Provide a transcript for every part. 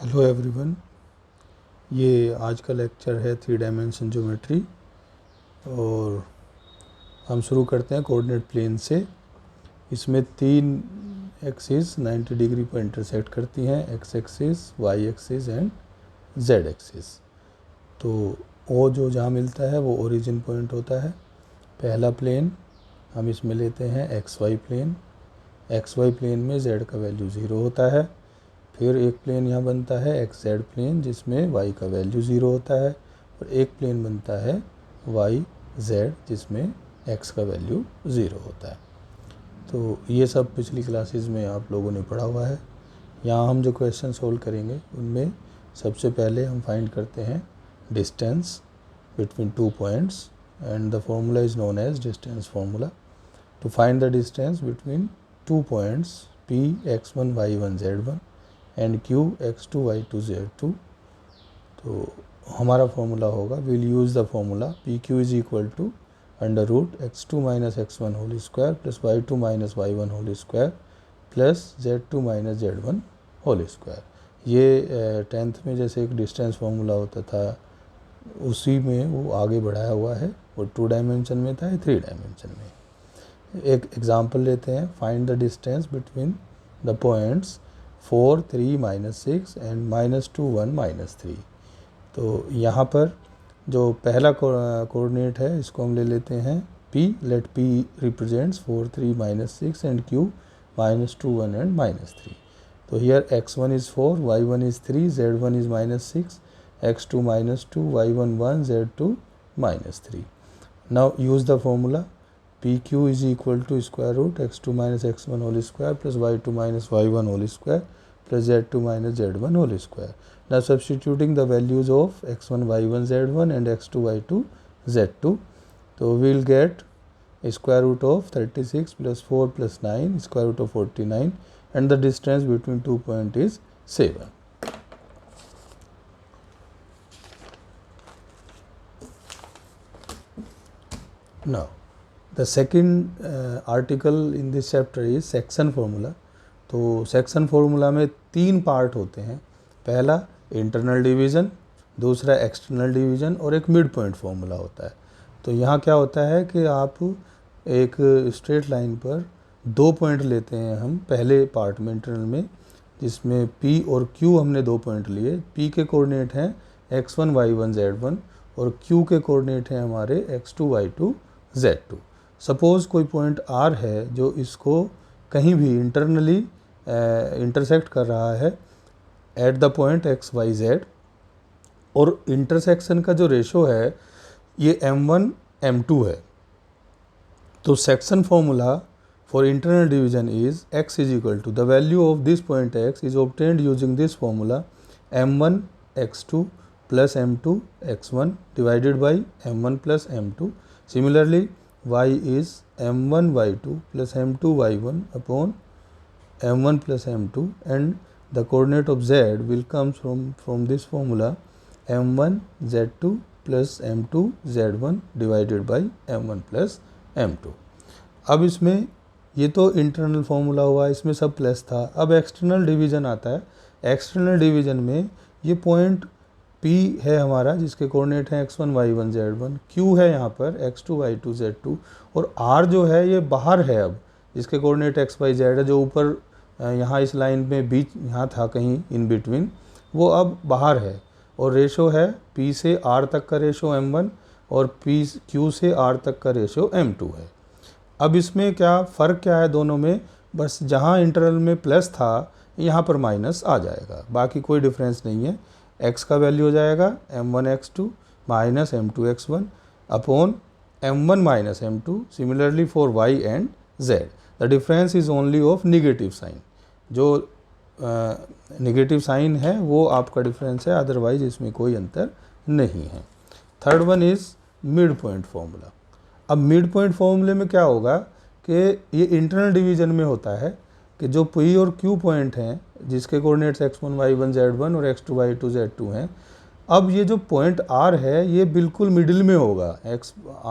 Hello everyone, ये आज का लेक्चर है 3 डायमेंशन ज्योमेट्री और हम शुरू करते हैं कोऑर्डिनेट प्लेन से। इसमें 3 एक्सिस 90 डिग्री पर इंटरसेक्ट करती हैं, x axis, y axis and z axis. तो ओ जो जहाँ मिलता है वो ओरिजिन पॉइंट होता है। पहला प्लेन हम इसमें लेते हैं x y plane. X y plane में जेड का वैल्यू 0 होता है। फिर एक प्लेन यहाँ बनता है एक्स जेड प्लेन जिसमें y का वैल्यू 0 होता है, और एक प्लेन बनता है y z जिसमें x का वैल्यू 0 होता है। तो ये सब पिछली क्लासेस में आप लोगों ने पढ़ा हुआ है। यहाँ हम जो क्वेश्चन सोल्व करेंगे उनमें सबसे पहले हम फाइंड करते हैं distance between 2 points and the formula is known as distance formula. To find the distance between 2 points p x1 y1 z1 and q x2 y2 z2, तो हमारा फॉर्मूला होगा, will use the formula p q is equal to under root x2 minus x1 whole square plus y2 minus y1 whole square plus z2 minus z1 whole square. ये 10th में जैसे एक distance formula होता था उसी में वो आगे बढ़ाया हुआ है। वो 2 डायमेंशन में था, 3 डायमेंशन में। एक एग्जांपल लेते हैं, find the distance between the points 4 3 minus 6 and minus 2 1 minus 3। तो यहाँ पर जो पहला कोऑर्डिनेट है इसको हम ले लेते हैं p। Let p represents 4 3 minus 6 and q minus 2 1 and minus 3। तो here x1 is 4, y1 is 3, z1 is minus 6, x2 minus 2, y1 1, z2 minus 3। Now use the formula pq is equal to square root x2 minus x1 whole square plus y2 minus y1 whole square plus z2 minus z1 whole square. Now substituting the values of x1 y1 z1 and x2 y2 z2, so we will get a square root of 36 plus 4 plus 9 square root of 49, and the distance between 2 points is 7. Now the second article in this chapter is section formula. तो section formula में 3 part होते हैं। पहला internal division, दूसरा external division और एक mid point formula होता है। तो यहाँ क्या होता है कि आप एक स्ट्रेट लाइन पर 2 पॉइंट लेते हैं हम पहले पार्ट में इंटरनल में, जिसमें p और q हमने 2 पॉइंट लिए। p के कोऑर्डिनेट हैं x1 y1 z1 और q के कोऑर्डिनेट हैं हमारे x2 y2 z2। सपोज़ कोई पॉइंट r है जो इसको कहीं भी इंटरनली इंटरसेक्ट कर रहा है at the point x y z, और इंटरसेक्शन का जो रेशो है ये m1 m2 है। तो section formula for internal division is x is equal to the value of this point x is obtained using this formula m1 x2 plus m2 x1 divided by m1 plus m2। Similarly y is m1 y2 plus m2 y1 upon m1 plus m2, and the coordinate of z will come from this formula m1 z2 plus m2 z1 divided by m1 plus m2। अब इसमें ये तो internal formula हुआ, इसमें सब plus था। अब external division आता है। एक्सटर्नल डिवीज़न में ये पॉइंट P है हमारा जिसके कोऑर्डिनेट हैं x1 y1 z1, Q है यहाँ पर x2 y2 z2, और R जो है ये बाहर है अब, जिसके कोऑर्डिनेट x y z है, जो ऊपर यहाँ इस लाइन में बीच यहाँ था कहीं इन बिटवीन, वो अब बाहर है। और रेशो है P से R तक का रेशो m1 और Q से R तक का रेशो m2 है। अब इसमें क्या फ़र्क क्या है दोनों में, बस जहाँ इंटरवल में प्लस था यहाँ पर माइनस आ जाएगा, बाकी कोई डिफरेंस नहीं है। x का वैल्यू हो जाएगा m1 x2 minus m2 x1 upon m1 minus m2। Similarly for y and z the difference is only of negative sign. जो निगेटिव साइन है वो आपका डिफरेंस है, अदरवाइज इसमें कोई अंतर नहीं है। Third one is mid point formula. अब मिड पॉइंट फार्मूले में क्या होगा कि ये इंटरनल डिवीज़न में होता है कि जो P और Q पॉइंट हैं जिसके कोऑर्डिनेट्स x1 y1 z1 और x2 y2 z2 हैं, अब ये जो पॉइंट R है ये बिल्कुल मिडिल में होगा।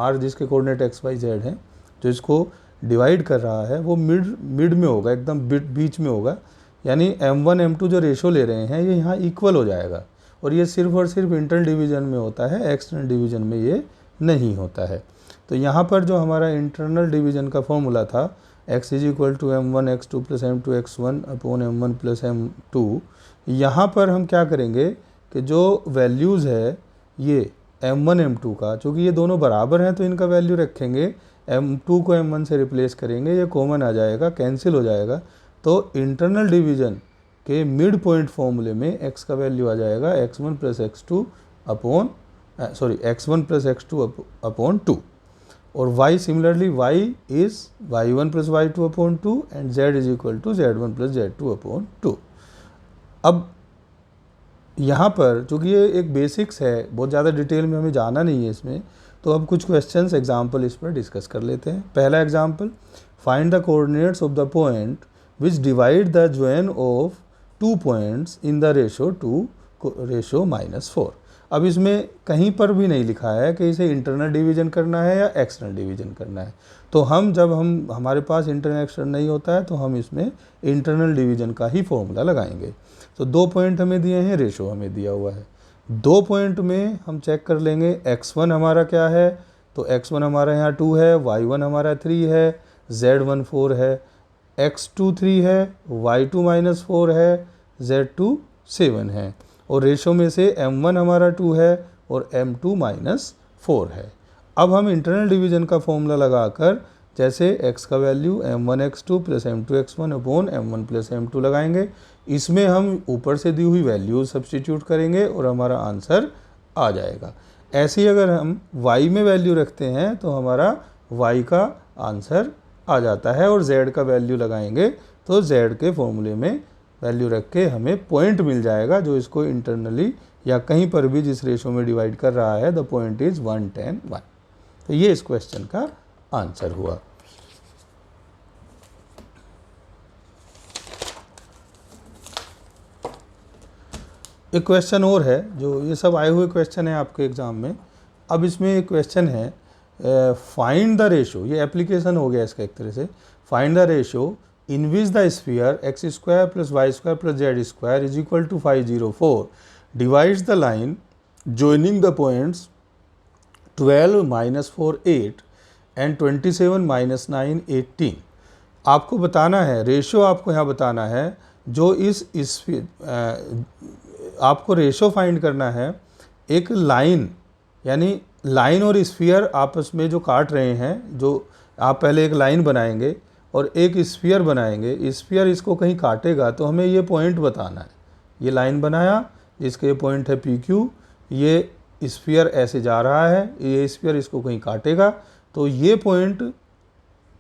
R जिसके कोऑर्डिनेट x y z हैं, जो इसको डिवाइड कर रहा है वो मिड में होगा, एकदम बीच में होगा। यानी M1 M2 जो रेशो ले रहे हैं ये यहाँ इक्वल हो जाएगा, और ये सिर्फ और सिर्फ इंटरनल डिवीजन में होता है, एक्सटर्नल डिवीजन में ये नहीं होता है। तो यहाँ पर जो हमारा इंटरनल डिवीजन का फॉर्मूला था x is equal to M1 x2 plus M2 x1 upon M1 plus M2, यहाँ पर हम क्या करेंगे कि जो वैल्यूज़ है ये M1 M2 का, चूँकि ये दोनों बराबर हैं तो इनका वैल्यू रखेंगे, M2 को M1 से रिप्लेस करेंगे, ये कॉमन आ जाएगा, कैंसिल हो जाएगा। तो इंटरनल डिवीजन के मिड पॉइंट फॉर्मूले में x का वैल्यू आ जाएगा x1 plus x2 upon x1 plus x2 upon 2, और y similarly y is y1 plus y2 upon 2 and z is equal to z1 plus z2 upon 2। अब यहाँ पर चूँकि ये एक बेसिक्स है, बहुत ज़्यादा डिटेल में हमें जाना नहीं है इसमें, तो अब कुछ क्वेश्चंस एग्जांपल इस पर डिस्कस कर लेते हैं। पहला example, find the coordinates of the point which divide the join of 2 points in the ratio 2:-4। अब इसमें कहीं पर भी नहीं लिखा है कि इसे इंटरनल डिवीजन करना है या एक्सटर्नल डिवीजन करना है। तो जब हमारे पास इंटरनल एक्सटर्नल नहीं होता है तो हम इसमें इंटरनल डिवीजन का ही फॉर्मूला लगाएंगे। तो 2 पॉइंट हमें दिए हैं, रेशो हमें दिया हुआ है। 2 पॉइंट में हम चेक कर लेंगे x1 हमारा क्या है, तो x1 हमारा यहाँ 2 है, y1 हमारा 3 है, z1 4 है, x2 3 है, y2 -4 है, z2 7 है, और रेशो में से m1 हमारा 2 है और m2 -4 है। अब हम इंटरनल डिवीजन का फॉर्मूला लगाकर जैसे x का value m1 x2 plus m2 x1 upon m1 plus m2 लगाएंगे, इसमें हम ऊपर से दी हुई वैल्यू सब्स्टिट्यूट करेंगे और हमारा आंसर आ जाएगा। ऐसे ही अगर हम y में वैल्यू रखते हैं तो हमारा y का आंसर आ जाता है, और z का वैल्यू लगाएंगे तो z के फॉर्मूले में वैल्यू रख के हमें पॉइंट मिल जाएगा, जो इसको इंटरनली या कहीं पर भी जिस रेशो में डिवाइड कर रहा है द पॉइंट इज 1 10 1। तो ये इस क्वेश्चन का आंसर हुआ। एक क्वेश्चन और है, जो ये सब आए हुए क्वेश्चन है आपके एग्जाम में। अब इसमें एक क्वेश्चन है फाइंड द रेशो, ये एप्लीकेशन हो गया इसका एक तरह से। Find the ratio in which the sphere x square plus y square plus z square is equal to 504 divides the line joining the points 12 -4 8 and 27 -9 18। आपको बताना है, रेशो आपको यहाँ बताना है, जो आपको रेशो फाइंड करना है एक लाइन, यानी लाइन और स्फीयर आपस में जो काट रहे हैं, जो आप पहले एक लाइन बनाएंगे और एक स्फीयर बनाएंगे, स्फीयर इसको कहीं काटेगा तो हमें ये पॉइंट बताना है। ये लाइन बनाया जिसका ये पॉइंट है PQ, ये स्फीयर ऐसे जा रहा है, ये स्फीयर इसको कहीं काटेगा, तो ये पॉइंट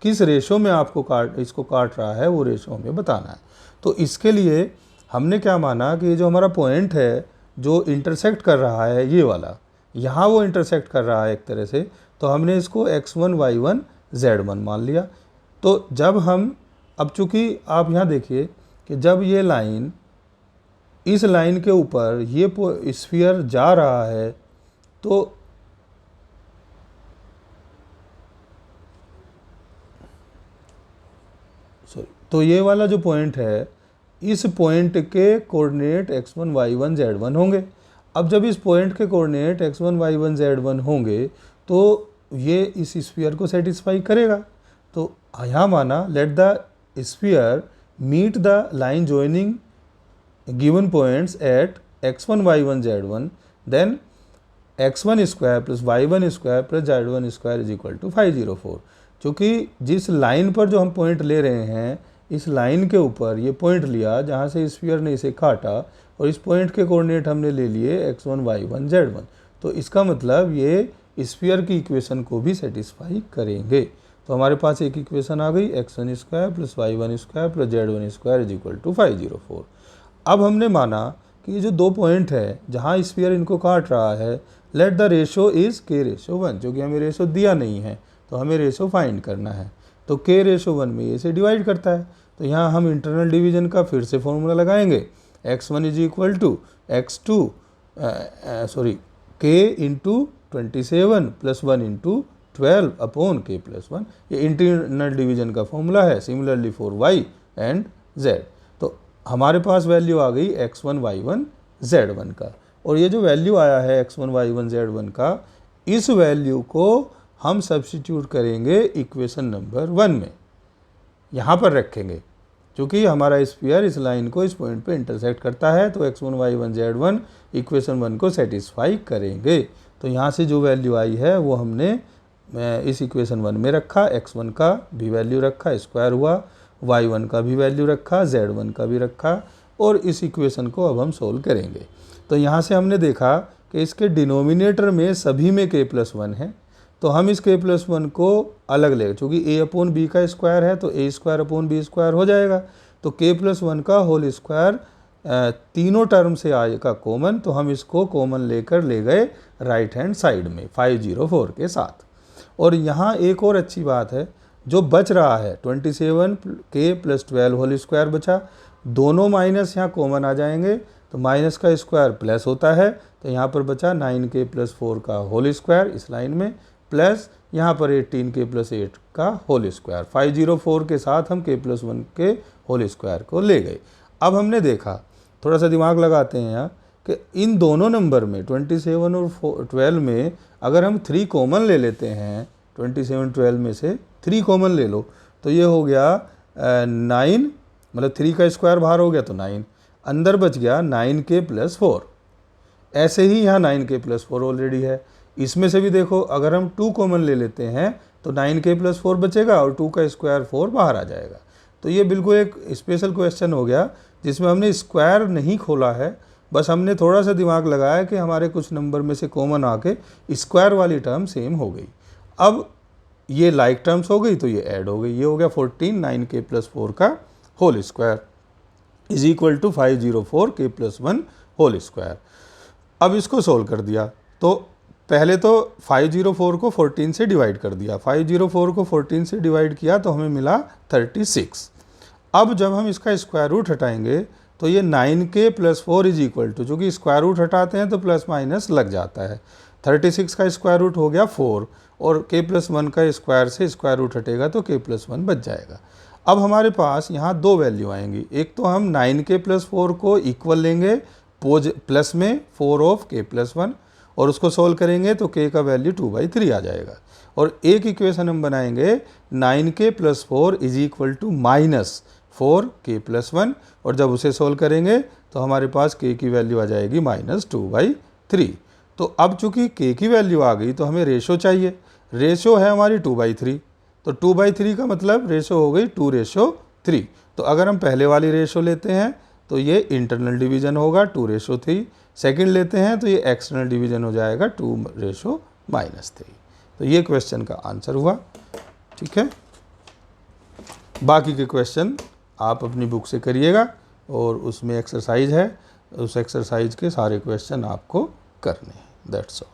किस रेशो में आपको इसको काट रहा है वो रेशो हमें बताना है। तो इसके लिए हमने क्या माना कि ये जो हमारा पॉइंट है जो इंटरसेक्ट कर रहा है ये वाला, यहाँ वो इंटरसेक्ट कर रहा है एक तरह से, तो हमने इसको x1 y1 z1 मान लिया। तो जब हम, अब चूँकि आप यहाँ देखिए कि जब ये लाइन इस लाइन के ऊपर ये स्फीयर जा रहा है तो ये वाला जो पॉइंट है, इस पॉइंट के कोऑर्डिनेट x1 y1 z1 होंगे। अब जब इस पॉइंट के कोऑर्डिनेट x1 y1 z1 होंगे तो ये इस स्फीयर को सेटिस्फाई करेगा। तो यहाँ माना let the sphere meet the line joining given points at x1 y1 z1, then x1 square plus y1 square plus z1 square is equal to 504। क्योंकि जिस लाइन पर जो हम पॉइंट ले रहे हैं, इस लाइन के ऊपर ये पॉइंट लिया जहाँ से स्फीयर ने इसे काटा, और इस पॉइंट के कोऑर्डिनेट हमने ले लिए x1 y1 z1, तो इसका मतलब ये स्फीयर की इक्वेशन को भी सेटिस्फाई करेंगे। तो हमारे पास एक इक्वेशन आ गई, x1 square plus y1 square plus z1 square is equal to 504। अब हमने माना कि ये जो 2 पॉइंट है जहाँ स्फीयर इनको काट रहा है, let the ratio is k/1, जो कि हमें रेशो दिया नहीं है तो हमें रेशो फाइंड करना है। तो k/1 में इसे डिवाइड करता है, तो यहाँ हम इंटरनल डिवीजन का फिर से फॉर्मूला लगाएंगे, x1 is equal to k into 27 plus 1 into 12 upon k+1। ये इंटरनल डिवीजन का फॉर्मूला है, similarly for y and z। तो हमारे पास वैल्यू आ गई x1 y1 z1 का, और ये जो वैल्यू आया है x1 y1 z1 का, इस वैल्यू को हम सब्स्टिट्यूट करेंगे इक्वेशन नंबर 1 में, यहाँ पर रखेंगे, क्योंकि हमारा स्फीयर इस लाइन को इस पॉइंट पे इंटरसेक्ट करता है, तो x1 y1 z1 इक्वेशन 1 को सेटिस्फाई करेंगे। तो यहाँ से जो वैल्यू आई है वो हमने इस इक्वेशन 1 में रखा, x1 का भी वैल्यू रखा, स्क्वायर हुआ, y1 का भी वैल्यू रखा, z1 का भी रखा, और इस इक्वेशन को अब हम सोल्व करेंगे। तो यहाँ से हमने देखा कि इसके डिनोमिनेटर में सभी में k+1 है, तो हम इस k+1 को अलग लेंगे, चूँकि a/b का स्क्वायर है तो a²/b² हो जाएगा, तो k+1 का होल स्क्वायर तीनों टर्म से आएगा कॉमन, तो हम इसको कॉमन लेकर ले गए राइट हैंड साइड में 504 के साथ। और यहाँ एक और अच्छी बात है, जो बच रहा है 27k+12 होल स्क्वायर बचा, दोनों माइनस यहाँ कॉमन आ जाएंगे, तो माइनस का स्क्वायर प्लस होता है, तो यहाँ पर बचा 9k+4 का होल स्क्वायर इस लाइन में, प्लस यहाँ पर 18k+8 का होल स्क्वायर। 504 के साथ हम k+1 के होल स्क्वायर को ले गए। अब हमने देखा, थोड़ा सा दिमाग लगाते हैं यहाँ, कि इन दोनों नंबर में 27 और 12 में अगर हम 3 कॉमन ले लेते हैं, 27 12 में से 3 कॉमन ले लो, तो ये हो गया 9, मतलब 3 का स्क्वायर बाहर हो गया तो 9, अंदर बच गया 9k+4। ऐसे ही यहाँ 9k+4 ऑलरेडी है, इसमें से भी देखो अगर हम 2 कॉमन ले लेते हैं तो 9k+4 बचेगा और 2 का स्क्वायर 4 बाहर आ जाएगा। तो ये बिल्कुल एक स्पेशल क्वेश्चन हो गया जिसमें हमने स्क्वायर नहीं खोला है, बस हमने थोड़ा सा दिमाग लगाया कि हमारे कुछ नंबर में से कॉमन आके स्क्वायर वाली टर्म सेम हो गई। अब ये लाइक टर्म्स हो गई तो ये ऐड हो गई, ये हो गया 14 9k+4 का whole square is equal to 504k+1 whole square. अब इसको सोल्व कर दिया, तो पहले तो 504 को 14 से डिवाइड कर दिया, 504 को 14 से डिवाइड किया तो हमें मिला 36। अब जब हम इसका स्क्वायर रूट हटाएंगे तो ये 9k+4 इज इक्वल टू, चूँकि स्क्वायर रूट हटाते हैं तो प्लस माइनस लग जाता है, 36 का स्क्वायर रूट हो गया 4, और k+1 का स्क्वायर से स्क्वायर रूट हटेगा तो k+1 बच जाएगा। अब हमारे पास यहाँ दो वैल्यू आएंगी, एक तो हम 9k+4 को इक्वल लेंगे प्लस में 4 ऑफ k+1 और उसको सोल्व करेंगे तो k का वैल्यू 2/3 आ जाएगा, और एक इक्वेशन हम बनाएंगे 9k+4 is equal to -4k+1, और जब उसे सोल्व करेंगे तो हमारे पास k की वैल्यू आ जाएगी -2/3। तो अब चूंकि k की वैल्यू आ गई तो हमें रेशो चाहिए, रेशो है हमारी 2/3, तो 2/3 का मतलब रेशो हो गई 2:3। तो अगर हम पहले वाली रेशो लेते हैं तो ये इंटरनल डिवीजन होगा 2:3, सेकंड लेते हैं तो ये एक्सटर्नल डिवीजन हो जाएगा 2:-3। तो ये क्वेश्चन का आंसर हुआ। ठीक है, बाकी के क्वेश्चन आप अपनी बुक से करिएगा और उसमें एक्सरसाइज है, उस एक्सरसाइज के सारे क्वेश्चन आपको करने हैं। That's all.